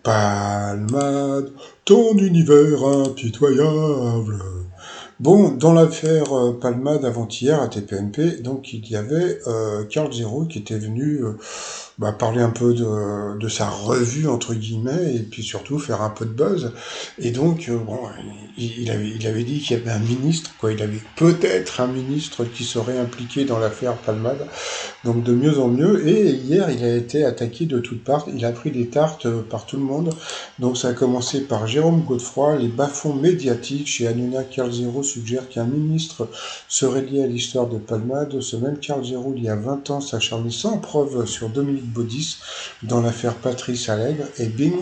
Palmade, ton univers impitoyable. Bon, dans l'affaire Palmade avant-hier à TPMP, donc il y avait Carl Zero qui était venu parler un peu de sa revue entre guillemets et puis surtout faire un peu de buzz. Et donc bon, il avait dit qu'il y avait un ministre, quoi, il avait peut-être un ministre qui serait impliqué dans l'affaire Palmade. Donc de mieux en mieux. Et hier, il a été attaqué de toutes parts. Il a pris des tartes par tout le monde. Donc ça a commencé par Jérôme Godefroy. Les bas-fonds médiatiques chez Hanouna Carl Zero suggèrent qu'un ministre serait lié à l'histoire de Palmade. Ce même Carl Zero, il y a 20 ans, s'acharnait sans preuve sur Dominique Baudis dans l'affaire Patrice Allègre. Et bing.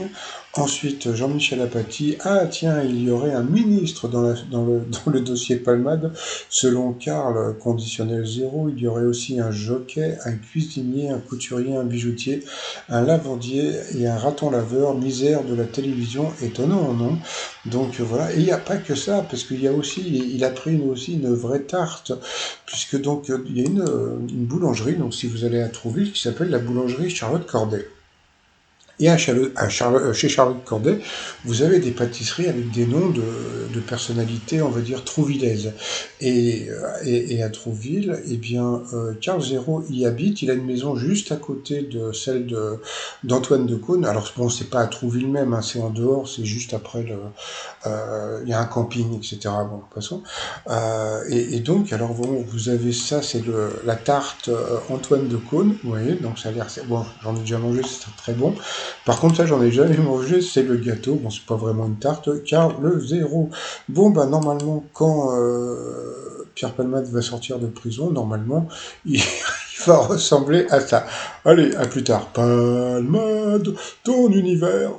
Ensuite, Jean-Michel Apathy, ah tiens, il y aurait un ministre dans le dossier Palmade. Selon Karl, conditionnel zéro, il y aurait aussi un jockey, un cuisinier, un couturier, un bijoutier, un lavandier et un raton laveur, misère de la télévision, étonnant, non? Donc voilà, et il n'y a pas que ça, parce qu'il y a aussi, il a pris aussi une vraie tarte, puisque donc il y a une boulangerie, donc si vous allez à Trouville, qui s'appelle la boulangerie Charlotte Corday. Et chez Charlotte Corday, vous avez des pâtisseries avec des noms de personnalités, on va dire, trouvillaises. Et à Trouville, eh bien, Carl Zéro y habite. Il a une maison juste à côté de celle d'Antoine de Caunes. Alors, bon, c'est pas à Trouville même, hein, c'est en dehors, c'est juste après il y a un camping, etc. Bon, passons. Et donc, alors bon, vous avez ça, c'est la tarte Antoine de Caunes, vous voyez, donc ça a l'air, bon, j'en ai déjà mangé, c'est très bon. Par contre, ça, j'en ai jamais mangé, c'est le gâteau. Bon, c'est pas vraiment une tarte, car le zéro. Bon, bah, normalement, quand Pierre Palmade va sortir de prison, normalement, il, il va ressembler à ça. Allez, à plus tard. Palmade, ton univers